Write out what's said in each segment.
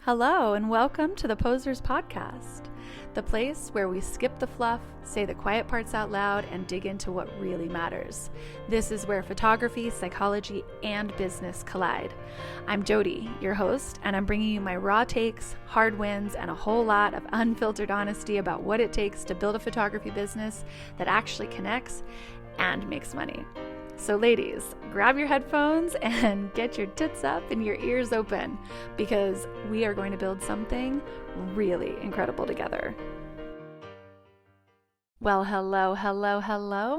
Hello and welcome to the Posers Podcast, the place where we skip the fluff, say the quiet parts out loud, and dig into what really matters. This is where photography, psychology, and business collide. I'm Jody, your host, and I'm bringing you my raw takes, hard wins, and a whole lot of unfiltered honesty about what it takes to build a photography business that actually connects and makes money. So ladies, grab your headphones and get your tits up and your ears open because we are going to build something really incredible together. Well, hello,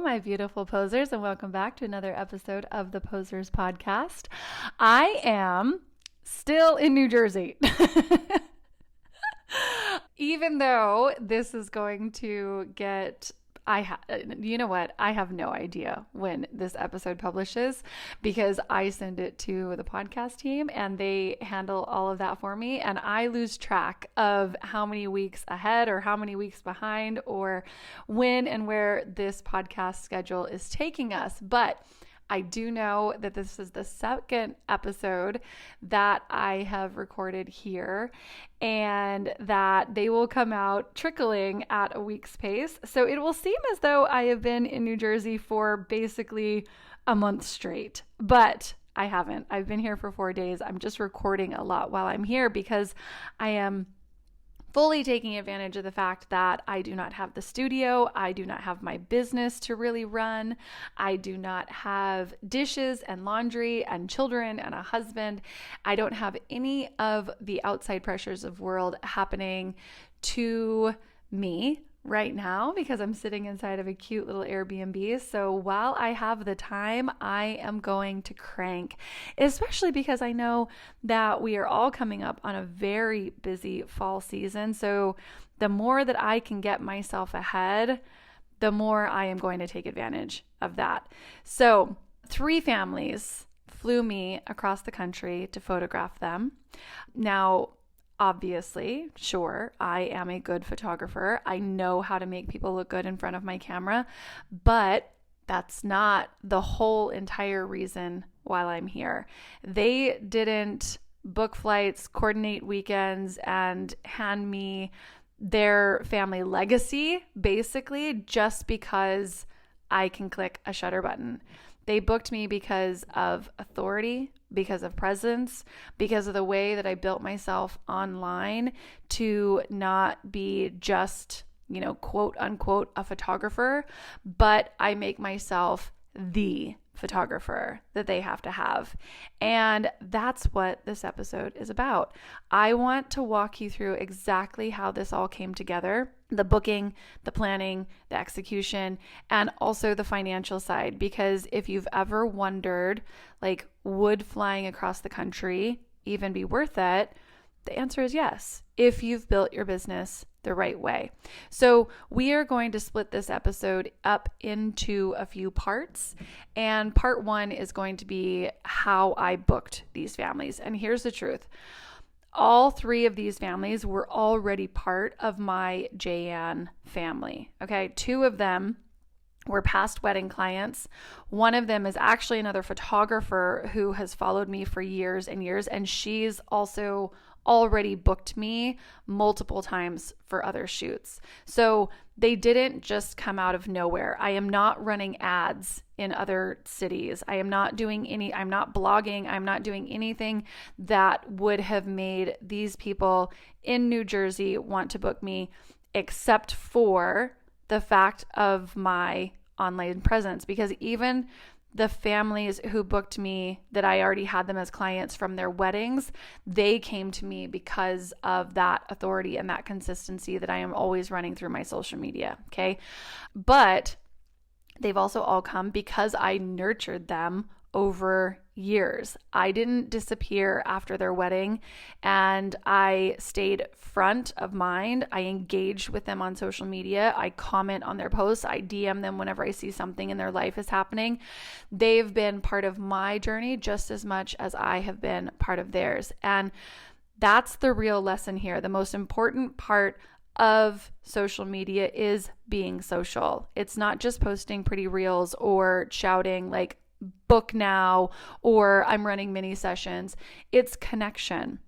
my beautiful posers, and welcome back to another episode of the Posers Podcast. I am still in New Jersey. Even though this is going to get... you know what? I have no idea when this episode publishes because I send it to the podcast team and they handle all of that for me. And I lose track of how many weeks ahead or how many weeks behind or when and where this podcast schedule is taking us. But I do know that this is the second episode that I have recorded here and that they will come out trickling at a week's pace. So it will seem as though I have been in New Jersey for basically a month straight, but I haven't. I've been here for 4 days. I'm just recording a lot while I'm here because I am fully taking advantage of the fact that I do not have the studio. I do not have my business to really run. I do not have dishes and laundry and children and a husband. I don't have any of the outside pressures of world happening to me right now because I'm sitting inside of a cute little Airbnb. So while I have the time, I am going to crank, especially because I know that we are all coming up on a very busy fall season. So the more that I can get myself ahead, the more I am going to take advantage of that. So 3 families flew me across the country to photograph them. Now, obviously, sure, I am a good photographer. I know how to make people look good in front of my camera, but that's not the whole entire reason why I'm here. They didn't book flights, coordinate weekends, and hand me their family legacy, basically, just because I can click a shutter button. They booked me because of authority, because of presence, because of the way that I built myself online to not be just, quote unquote, a photographer, but I make myself the photographer that they have to have. And that's what this episode is about. I want to walk you through exactly how this all came together, the booking, the planning, the execution, and also the financial side. Because if you've ever wondered, would flying across the country even be worth it? The answer is yes, if you've built your business the right way. So we are going to split this episode up into a few parts. And part 1 is going to be how I booked these families. And here's the truth. All 3 of these families were already part of my JN family. Okay, 2 of them were past wedding clients. One of them is actually another photographer who has followed me for years and years, and she's also already booked me multiple times for other shoots. So they didn't just come out of nowhere. I am not running ads in other cities. I'm not blogging. I'm not doing anything that would have made these people in New Jersey want to book me, except for the fact of my online presence. Because even the families who booked me that I already had them as clients from their weddings, they came to me because of that authority and that consistency that I am always running through my social media. Okay. But they've also all come because I nurtured them over years. I didn't disappear after their wedding, and I stayed front of mind. I engaged with them on social media. I comment on their posts. I DM them whenever I see something in their life is happening. They've been part of my journey just as much as I have been part of theirs. And that's the real lesson here. The most important part of social media is being social. It's not just posting pretty reels or shouting book now, or I'm running mini sessions. It's connection.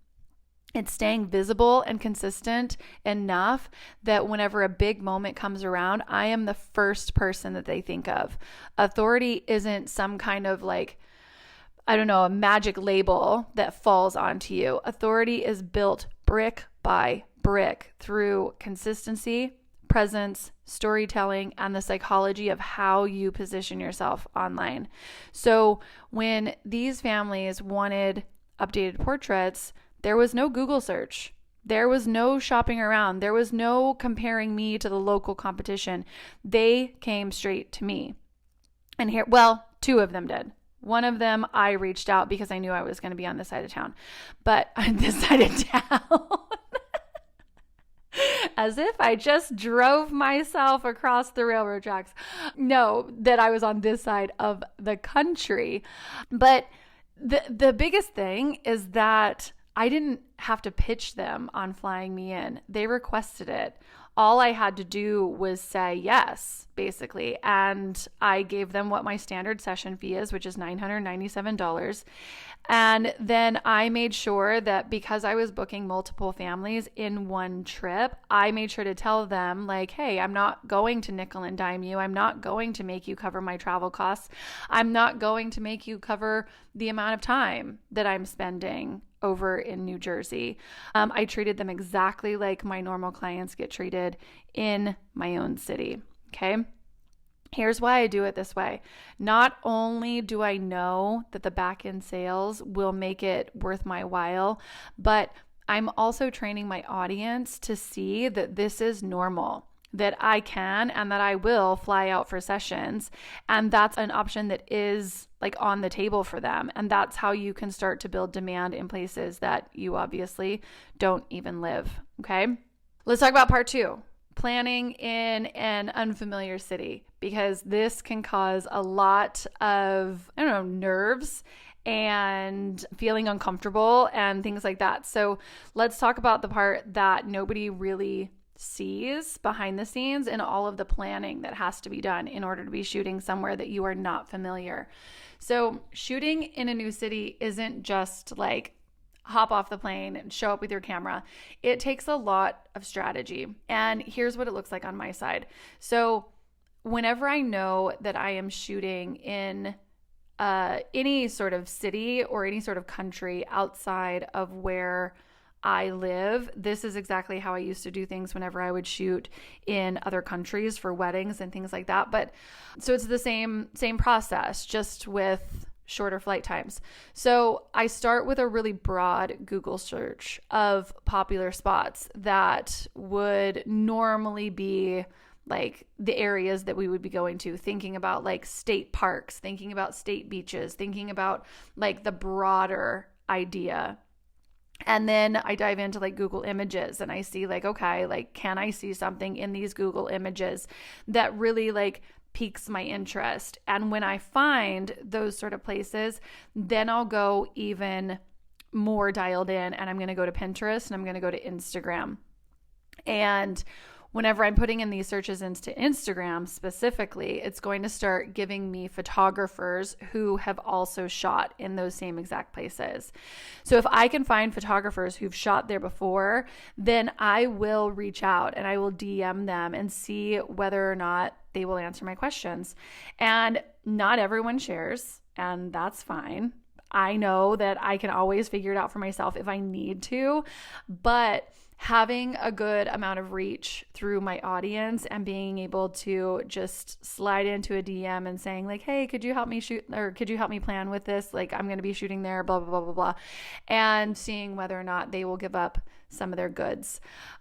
It's staying visible and consistent enough that whenever a big moment comes around, I am the first person that they think of. Authority isn't some kind of like, I don't know, a magic label that falls onto you. Authority is built brick by brick through consistency, presence, storytelling, and the psychology of how you position yourself online. So when these families wanted updated portraits, there was no Google search. There was no shopping around. There was no comparing me to the local competition. They came straight to me. And here, well, two of them did. One of them, I reached out because I knew I was going to be on this side of town. But on this side of town, as if I just drove myself across the railroad tracks. No, that I was on this side of the country. But the biggest thing is that I didn't have to pitch them on flying me in. They requested it. All I had to do was say yes, basically. And I gave them what my standard session fee is, which is $997. And then I made sure that because I was booking multiple families in one trip, I made sure to tell them like, hey, I'm not going to nickel and dime you. I'm not going to make you cover my travel costs. I'm not going to make you cover the amount of time that I'm spending over in New Jersey. I treated them exactly like my normal clients get treated in my own city. Okay. Here's why I do it this way. Not only do I know that the back end sales will make it worth my while, but I'm also training my audience to see that this is normal, that I can and that I will fly out for sessions. And that's an option that is like on the table for them. And that's how you can start to build demand in places that you obviously don't even live. Okay. Let's talk about part 2. Planning in an unfamiliar city, because this can cause a lot of, nerves and feeling uncomfortable and things like that. So let's talk about the part that nobody really sees behind the scenes and all of the planning that has to be done in order to be shooting somewhere that you are not familiar. So shooting in a new city isn't just like hop off the plane and show up with your camera. It takes a lot of strategy. And here's what it looks like on my side. So whenever I know that I am shooting in any sort of city or any sort of country outside of where I live, this is exactly how I used to do things whenever I would shoot in other countries for weddings and things like that. But so it's the same process, just with shorter flight times. So I start with a really broad Google search of popular spots that would normally be like the areas that we would be going to, thinking about like state parks, thinking about state beaches, thinking about like the broader idea. And then I dive into like Google Images and I see like, okay, like, can I see something in these Google Images that really like piques my interest? And when I find those sort of places, then I'll go even more dialed in, and I'm going to go to Pinterest and I'm going to go to Instagram. And whenever I'm putting in these searches into Instagram specifically, it's going to start giving me photographers who have also shot in those same exact places. So if I can find photographers who've shot there before, then I will reach out and I will DM them and see whether or not they will answer my questions. And not everyone shares, and that's fine. I know that I can always figure it out for myself if I need to, but having a good amount of reach through my audience and being able to just slide into a DM and saying like, hey, could you help me shoot, or could you help me plan with this? Like, I'm going to be shooting there, blah, blah, blah, blah, blah. And seeing whether or not they will give up some of their goods.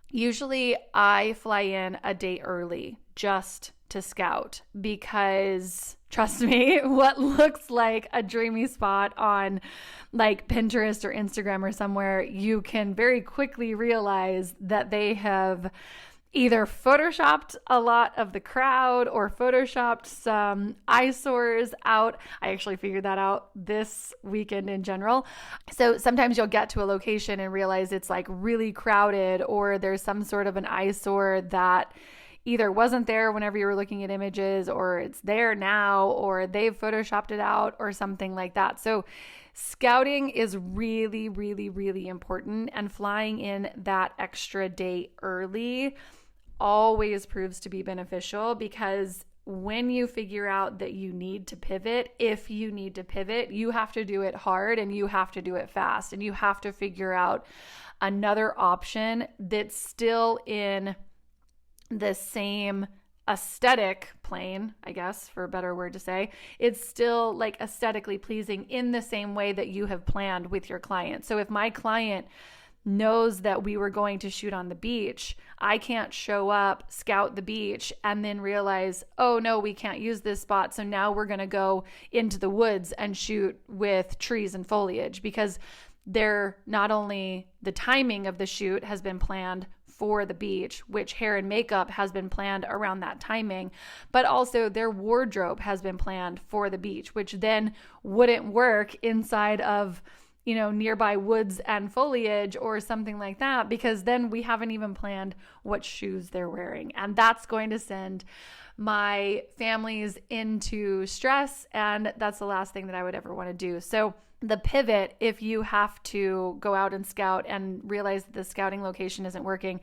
Usually I fly in a day early just to scout, because trust me, what looks like a dreamy spot on like Pinterest or Instagram or somewhere, you can very quickly realize that they have either photoshopped a lot of the crowd or photoshopped some eyesores out. I actually figured that out this weekend in general. So sometimes you'll get to a location and realize it's like really crowded, or there's some sort of an eyesore that either wasn't there whenever you were looking at images, or it's there now, or they've photoshopped it out or something like that. So scouting is really, really, really important, and flying in that extra day early always proves to be beneficial, because when you figure out that you need to pivot, if you need to pivot, you have to do it hard and you have to do it fast, and you have to figure out another option that's still in the same aesthetic plane, I guess, for a better word to say. It's still like aesthetically pleasing in the same way that you have planned with your client. So if my client knows that we were going to shoot on the beach, I can't show up, scout the beach, and then realize, oh no, we can't use this spot, so now we're going to go into the woods and shoot with trees and foliage, because they're not only the timing of the shoot has been planned for the beach, which hair and makeup has been planned around that timing, but also their wardrobe has been planned for the beach, which then wouldn't work inside of, you know, nearby woods and foliage or something like that, because then we haven't even planned what shoes they're wearing. And that's going to send my families into stress. And that's the last thing that I would ever want to do. So the pivot, if you have to go out and scout and realize that the scouting location isn't working,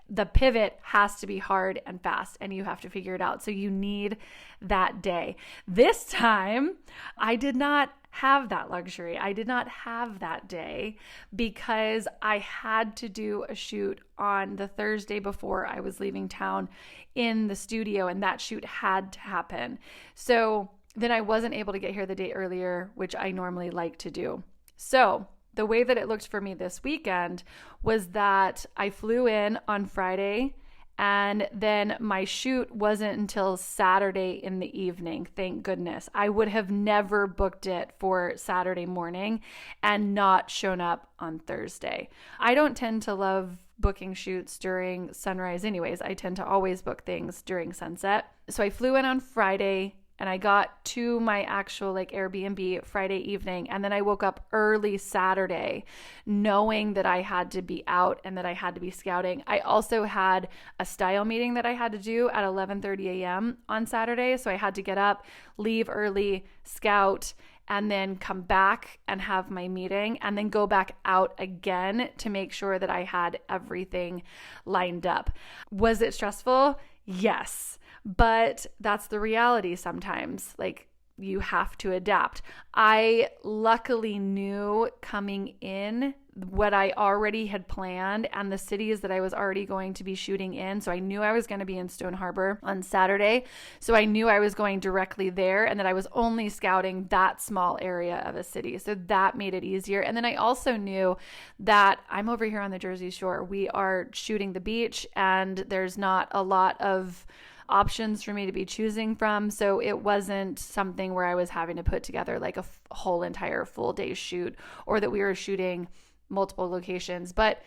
the pivot has to be hard and fast, and you have to figure it out. So you need that day. This time, I did not have that luxury. I did not have that day, because I had to do a shoot on the Thursday before I was leaving town in the studio, and that shoot had to happen. So then I wasn't able to get here the day earlier, which I normally like to do. So the way that it looked for me this weekend was that I flew in on Friday, and then my shoot wasn't until Saturday in the evening. Thank goodness. I would have never booked it for Saturday morning and not shown up on Thursday. I don't tend to love booking shoots during sunrise anyways. I tend to always book things during sunset. So I flew in on Friday, and I got to my actual like Airbnb Friday evening. And then I woke up early Saturday knowing that I had to be out and that I had to be scouting. I also had a style meeting that I had to do at 11:30 a.m. on Saturday. So I had to get up, leave early, scout, and then come back and have my meeting, and then go back out again to make sure that I had everything lined up. Was it stressful? Yes. But that's the reality sometimes. Like, you have to adapt. I luckily knew coming in what I already had planned and the cities that I was already going to be shooting in. So I knew I was going to be in Stone Harbor on Saturday. So I knew I was going directly there, and that I was only scouting that small area of a city. So that made it easier. And then I also knew that I'm over here on the Jersey Shore. We are shooting the beach, and there's not a lot of options for me to be choosing from. So it wasn't something where I was having to put together like a whole entire full day shoot, or that we were shooting multiple locations. But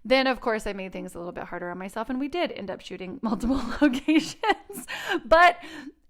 then, of course, I made things a little bit harder on myself, and we did end up shooting multiple locations, but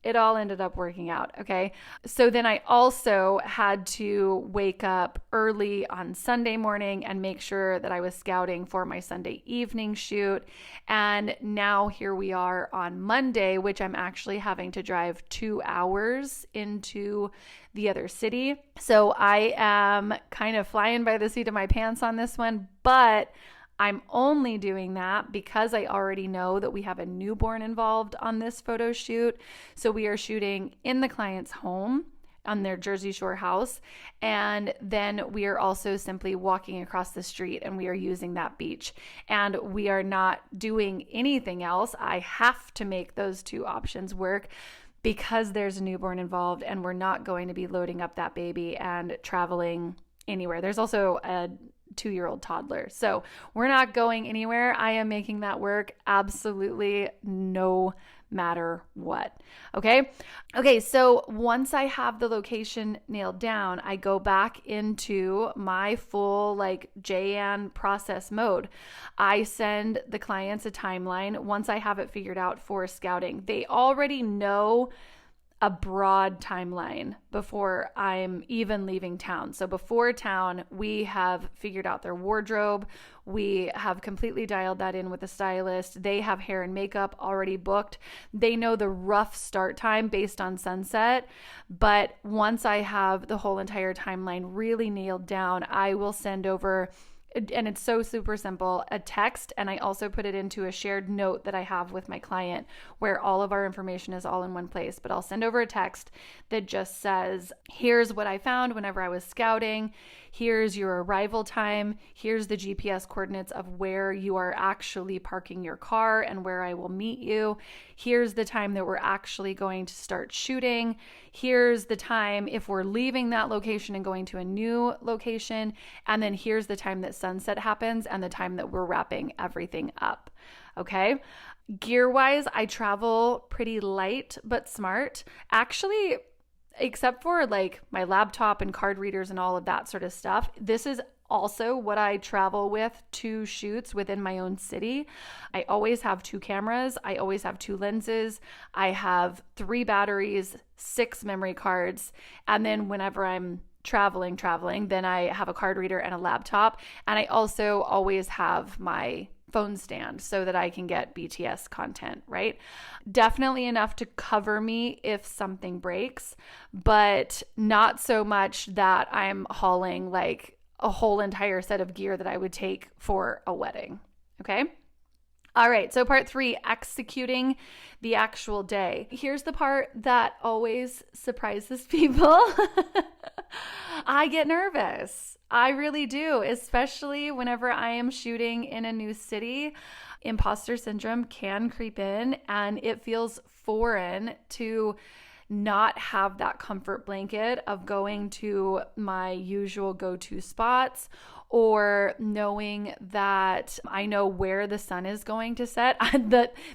it all ended up working out. Okay. So then I also had to wake up early on Sunday morning and make sure that I was scouting for my Sunday evening shoot. And now here we are on Monday, which I'm actually having to drive 2 hours into the other city. So I am kind of flying by the seat of my pants on this one, but I'm only doing that because I already know that we have a newborn involved on this photo shoot. So we are shooting in the client's home on their Jersey Shore house. And then we are also simply walking across the street, and we are using that beach. And we are not doing anything else. I have to make those two options work because there's a newborn involved, and we're not going to be loading up that baby and traveling anywhere. There's also a 2-year-old toddler. So we're not going anywhere. I am making that work absolutely no matter what. Okay. So once I have the location nailed down, I go back into my full like JN process mode. I send the clients a timeline once I have it figured out for scouting. They already know a broad timeline before I'm even leaving town. So before town, we have figured out their wardrobe. We have completely dialed that in with the stylist. They have hair and makeup already booked. They know the rough start time based on sunset. But once I have the whole entire timeline really nailed down, I will send over, and it's so super simple, a text, and I also put it into a shared note that I have with my client where all of our information is all in one place. But I'll send over a text that just says, here's what I found whenever I was scouting. Here's your arrival time. Here's the GPS coordinates of where you are actually parking your car and where I will meet you. Here's the time that we're actually going to start shooting. Here's the time if we're leaving that location and going to a new location. And then here's the time that sunset happens and the time that we're wrapping everything up. Okay. Gear-wise, I travel pretty light but smart. Actually, except for like my laptop and card readers and all of that sort of stuff, this is also what I travel with to shoots within my own city. I always have 2 cameras. I always have 2 lenses. I have 3 batteries, 6 memory cards. And then whenever I'm traveling, then I have a card reader and a laptop. And I also always have my phone stand so that I can get BTS content, right? Definitely enough to cover me if something breaks, but not so much that I'm hauling like a whole entire set of gear that I would take for a wedding. Okay. All right. So part 3, executing the actual day. Here's the part that always surprises people. I get nervous. I really do, especially whenever I am shooting in a new city. Imposter syndrome can creep in, and it feels foreign to not have that comfort blanket of going to my usual go-to spots, or knowing that I know where the sun is going to set.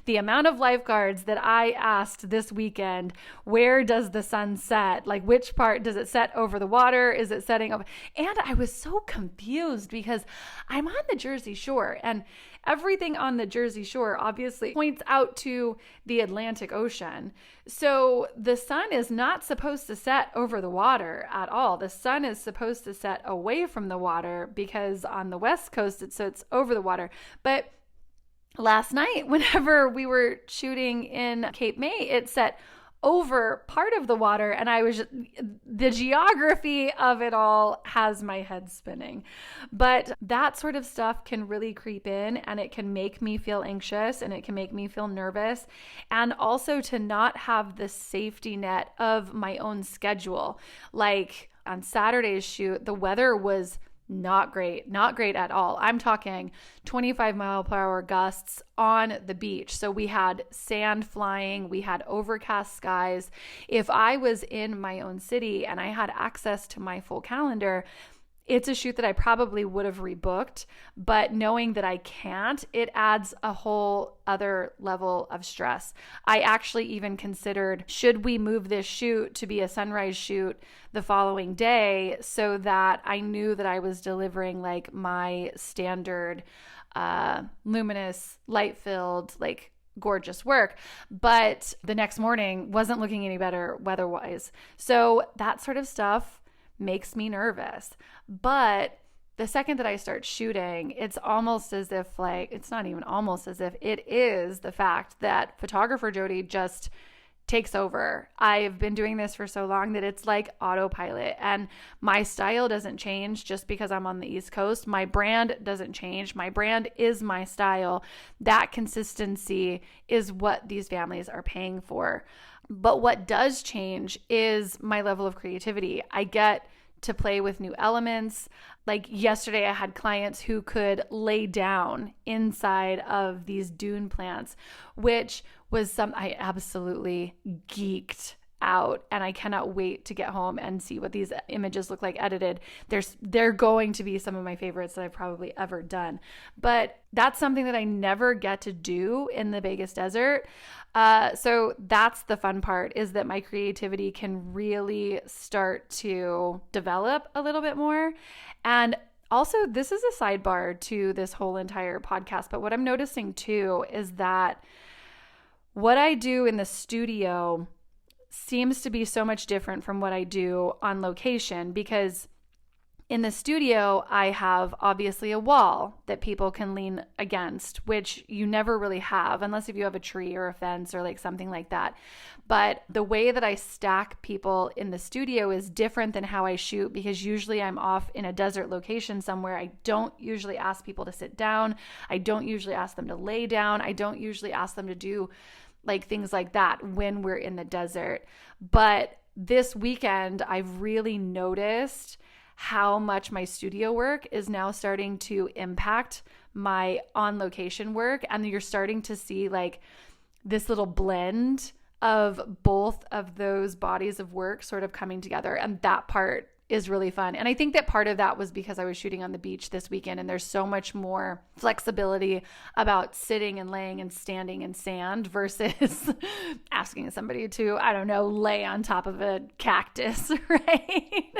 The amount of lifeguards that I asked this weekend, where does the sun set? Like, which part does it set over the water? Is it setting over? And I was so confused because I'm on the Jersey Shore, and everything on the Jersey Shore obviously points out to the Atlantic Ocean. So the sun is not supposed to set over the water at all. The sun is supposed to set away from the water because on the West Coast it sits over the water. But last night, whenever we were shooting in Cape May, it set over part of the water, and the geography of it all has my head spinning. But that sort of stuff can really creep in, and it can make me feel anxious, and it can make me feel nervous, and also to not have the safety net of my own schedule. Like on Saturday's shoot, the weather was not great at all. I'm talking 25-mile-per-hour gusts on the beach. So we had sand flying, we had overcast skies. If I was in my own city and I had access to my full calendar, it's a shoot that I probably would have rebooked, but knowing that I can't, it adds a whole other level of stress. I actually even considered, should we move this shoot to be a sunrise shoot the following day so that I knew that I was delivering like my standard luminous, light-filled, like gorgeous work, but the next morning wasn't looking any better weather-wise. So that sort of stuff makes me nervous. But the second that I start shooting, it's almost as if it's not even almost as if, it is the fact that photographer Jody just takes over. I've been doing this for so long that it's like autopilot, and my style doesn't change just because I'm on the East Coast. My brand doesn't change. My brand is my style. That consistency is what these families are paying for. But what does change is my level of creativity. I get to play with new elements. Like yesterday, I had clients who could lay down inside of these dune plants, which was I absolutely geeked out, and I cannot wait to get home and see what these images look like edited. They're going to be some of my favorites that I've probably ever done. But that's something that I never get to do in the Vegas desert. So that's the fun part, is that my creativity can really start to develop a little bit more. And also, this is a sidebar to this whole entire podcast, but what I'm noticing too is that what I do in the studio seems to be so much different from what I do on location, because in the studio, I have obviously a wall that people can lean against, which you never really have unless if you have a tree or a fence or like something like that. But the way that I stack people in the studio is different than how I shoot, because usually I'm off in a desert location somewhere. I don't usually ask people to sit down. I don't usually ask them to lay down. I don't usually ask them to do like things like that when we're in the desert. But this weekend, I've really noticed how much my studio work is now starting to impact my on location work. And you're starting to see like this little blend of both of those bodies of work sort of coming together. And that part is really fun. And I think that part of that was because I was shooting on the beach this weekend, and there's so much more flexibility about sitting and laying and standing in sand versus asking somebody to, I don't know, lay on top of a cactus, right?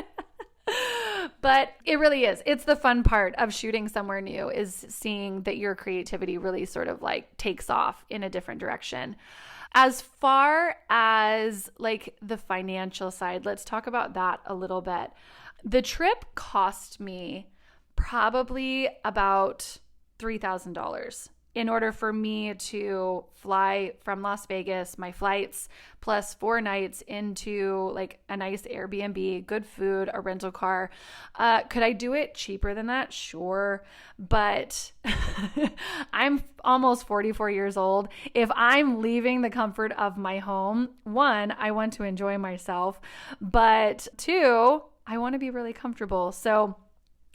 But it really is. It's the fun part of shooting somewhere new, is seeing that your creativity really sort of like takes off in a different direction. As far as like the financial side, let's talk about that a little bit. The trip cost me probably about $3,000 in order for me to fly from Las Vegas, my flights, plus 4 nights into like a nice Airbnb, good food, a rental car. Could I do it cheaper than that? Sure. But I'm almost 44 years old. If I'm leaving the comfort of my home, 1, I want to enjoy myself, but 2, I want to be really comfortable. So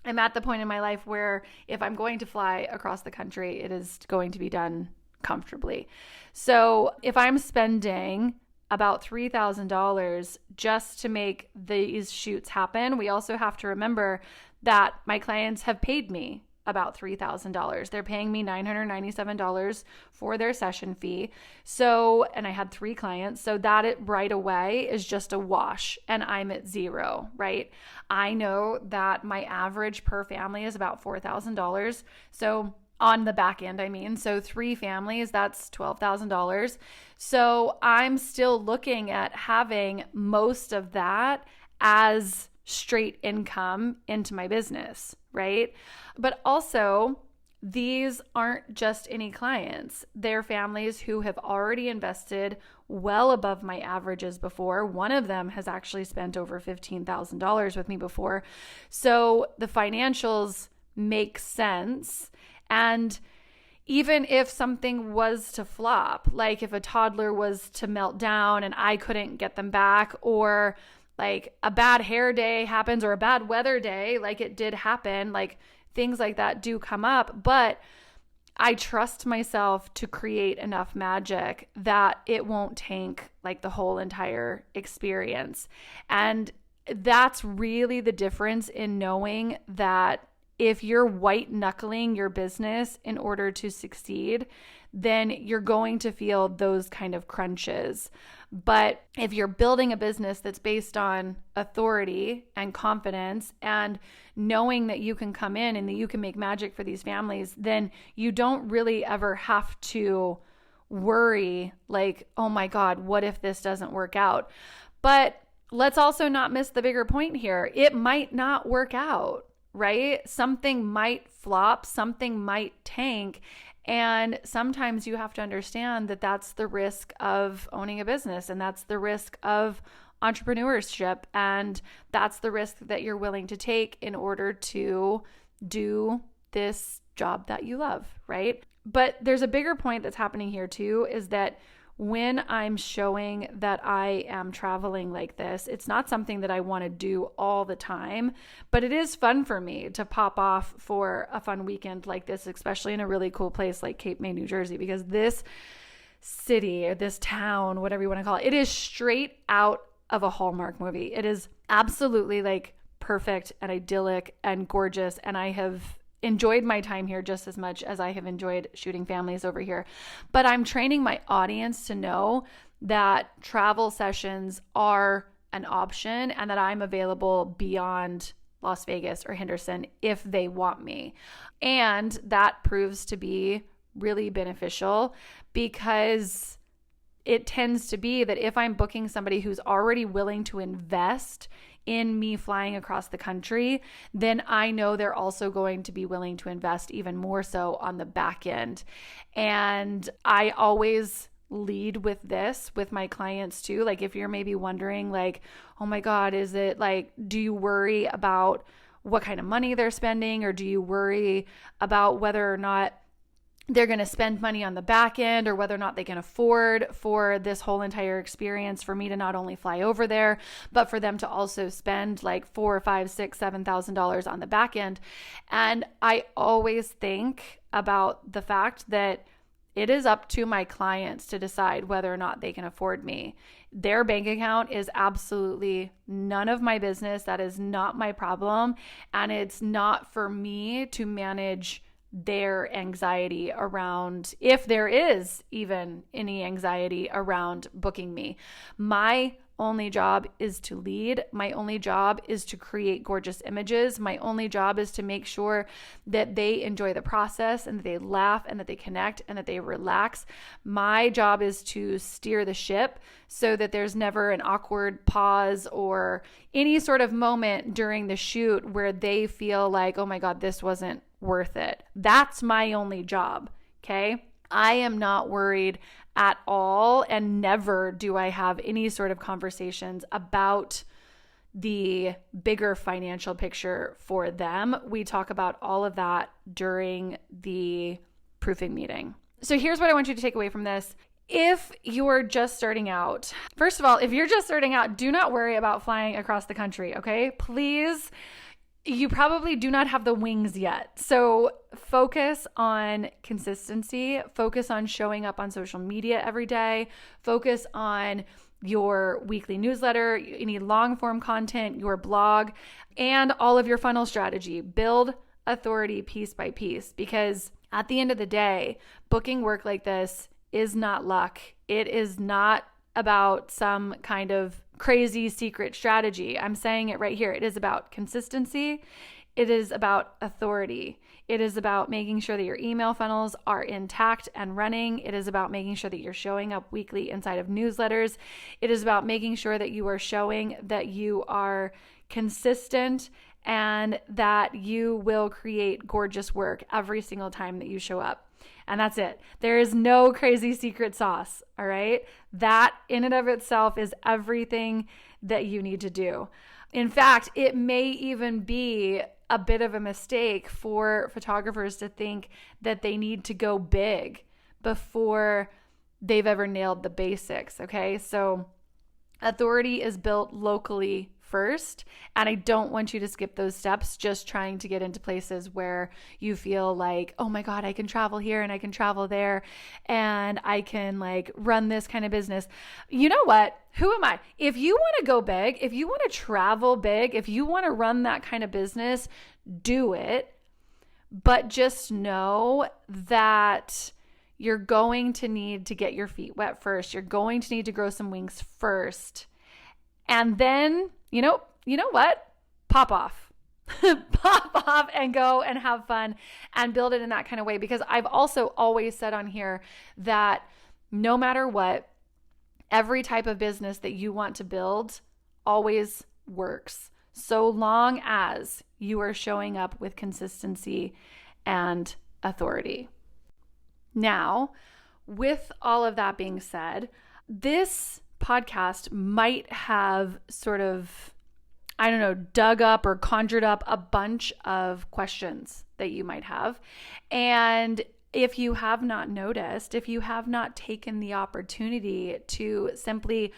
I'm at the point in my life where if I'm going to fly across the country, it is going to be done comfortably. So if I'm spending about $3,000 just to make these shoots happen, we also have to remember that my clients have paid me about $3,000. They're paying me $997 for their session fee. So, and I had 3 clients. So that right away is just a wash, and I'm at 0, right? I know that my average per family is about $4,000. So on the back end, I mean, so 3 families, that's $12,000. So I'm still looking at having most of that as straight income into my business, right? But also, these aren't just any clients. They're families who have already invested well above my averages before. One of them has actually spent over $15,000 with me before. So the financials make sense. And even if something was to flop, like if a toddler was to melt down and I couldn't get them back, or like a bad hair day happens, or a bad weather day, like it did happen, like things like that do come up, but I trust myself to create enough magic that it won't tank like the whole entire experience. And that's really the difference in knowing that if you're white knuckling your business in order to succeed, then you're going to feel those kind of crunches. But if you're building a business that's based on authority and confidence and knowing that you can come in and that you can make magic for these families, then you don't really ever have to worry like, oh my God, what if this doesn't work out? But let's also not miss the bigger point here. It might not work out, right? Something might flop, something might tank. And sometimes you have to understand that that's the risk of owning a business, and that's the risk of entrepreneurship, and that's the risk that you're willing to take in order to do this job that you love, right? But there's a bigger point that's happening here too, is that when I'm showing that I am traveling like this, it's not something that I want to do all the time, but it is fun for me to pop off for a fun weekend like this, especially in a really cool place like Cape May, New Jersey, because this city, or this town, whatever you want to call it, it is straight out of a Hallmark movie. It is absolutely like perfect and idyllic and gorgeous, and I have enjoyed my time here just as much as I have enjoyed shooting families over here. But I'm training my audience to know that travel sessions are an option and that I'm available beyond Las Vegas or Henderson if they want me. And that proves to be really beneficial because it tends to be that if I'm booking somebody who's already willing to invest in me flying across the country, then I know they're also going to be willing to invest even more so on the back end. And I always lead with this with my clients too. Like if you're maybe wondering like, oh my God, is it like, do you worry about what kind of money they're spending, or do you worry about whether or not they're going to spend money on the back end, or whether or not they can afford for this whole entire experience for me to not only fly over there, but for them to also spend like $4,000 or $5,000, $6,000, $7,000 on the back end. And I always think about the fact that it is up to my clients to decide whether or not they can afford me. Their bank account is absolutely none of my business. That is not my problem. And it's not for me to manage their anxiety around, if there is even any anxiety around booking me. My only job is to lead. My only job is to create gorgeous images. My only job is to make sure that they enjoy the process and that they laugh and that they connect and that they relax. My job is to steer the ship so that there's never an awkward pause or any sort of moment during the shoot where they feel like, oh my God, this wasn't worth it. That's my only job. Okay. I am not worried at all, and never do I have any sort of conversations about the bigger financial picture for them. We talk about all of that during the proofing meeting. So here's what I want you to take away from this. If you're just starting out, first of all, if you're just starting out, do not worry about flying across the country, okay? Please. You probably do not have the wings yet. So focus on consistency, focus on showing up on social media every day, focus on your weekly newsletter, any long form content, your blog, and all of your funnel strategy. Build authority piece by piece, because at the end of the day, booking work like this is not luck. It is not about some kind of crazy secret strategy. I'm saying it right here. It is about consistency. It is about authority. It is about making sure that your email funnels are intact and running. It is about making sure that you're showing up weekly inside of newsletters. It is about making sure that you are showing that you are consistent and that you will create gorgeous work every single time that you show up. And that's it. There is no crazy secret sauce, all right? That in and of itself is everything that you need to do. In fact, it may even be a bit of a mistake for photographers to think that they need to go big before they've ever nailed the basics, okay? So authority is built locally first, and I don't want you to skip those steps just trying to get into places where you feel like, oh my God, I can travel here and I can travel there and I can like run this kind of business. You know what? Who am I? If you want to go big, if you want to travel big, if you want to run that kind of business, do it. But just know that you're going to need to get your feet wet first. You're going to need to grow some wings first. And then, you know what? Pop off. Pop off and go and have fun and build it in that kind of way. Because I've also always said on here that no matter what, every type of business that you want to build always works, so long as you are showing up with consistency and authority. Now, with all of that being said, this podcast might have sort of, I don't know, dug up or conjured up a bunch of questions that you might have. And if you have not noticed, if you have not taken the opportunity to simply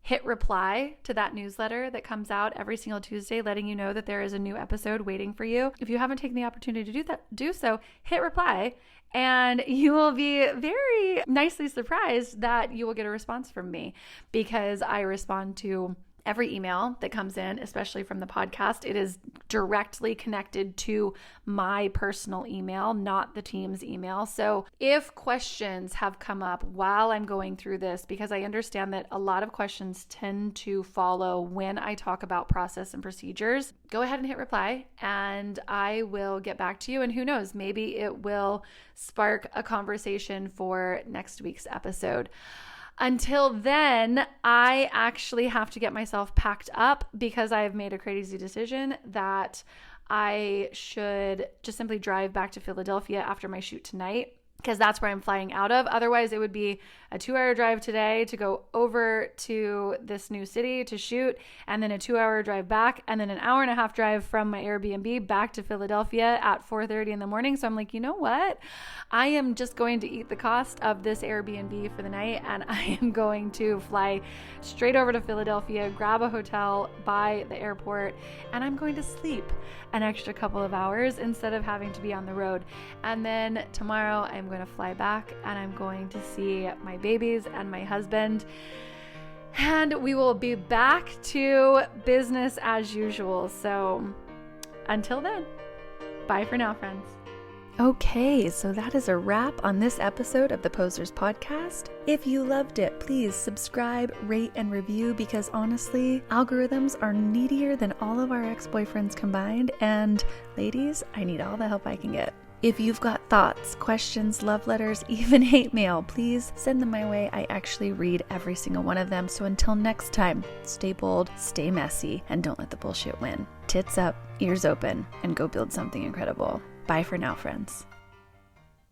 hit reply to that newsletter that comes out every single Tuesday, letting you know that there is a new episode waiting for you. If you haven't taken the opportunity to do so, hit reply, and you will be very nicely surprised that you will get a response from me, because I respond to every email that comes in, especially from the podcast. It is directly connected to my personal email, not the team's email. So if questions have come up while I'm going through this, because I understand that a lot of questions tend to follow when I talk about process and procedures, go ahead and hit reply and I will get back to you. And who knows, maybe it will spark a conversation for next week's episode. Until then, I actually have to get myself packed up because I have made a crazy decision that I should just simply drive back to Philadelphia after my shoot tonight, because that's where I'm flying out of. Otherwise, it would be a 2-hour drive today to go over to this new city to shoot, and then a 2-hour drive back, and then an 1.5-hour drive from my Airbnb back to Philadelphia at 4:30 in the morning. So I'm like, you know what? I am just going to eat the cost of this Airbnb for the night, and I am going to fly straight over to Philadelphia, grab a hotel by the airport, and I'm going to sleep an extra couple of hours instead of having to be on the road. And then tomorrow I'm going to fly back, and I'm going to see my babies and my husband, and we will be back to business as usual. So until then, bye for now, friends. Okay, so that is a wrap on this episode of the Posers Podcast. If you loved it, please subscribe, rate, and review, because honestly, algorithms are needier than all of our ex-boyfriends combined, and ladies, I need all the help I can get. If you've got thoughts, questions, love letters, even hate mail, please send them my way. I actually read every single one of them. So until next time, stay bold, stay messy, and don't let the bullshit win. Tits up, ears open, and go build something incredible. Bye for now, friends.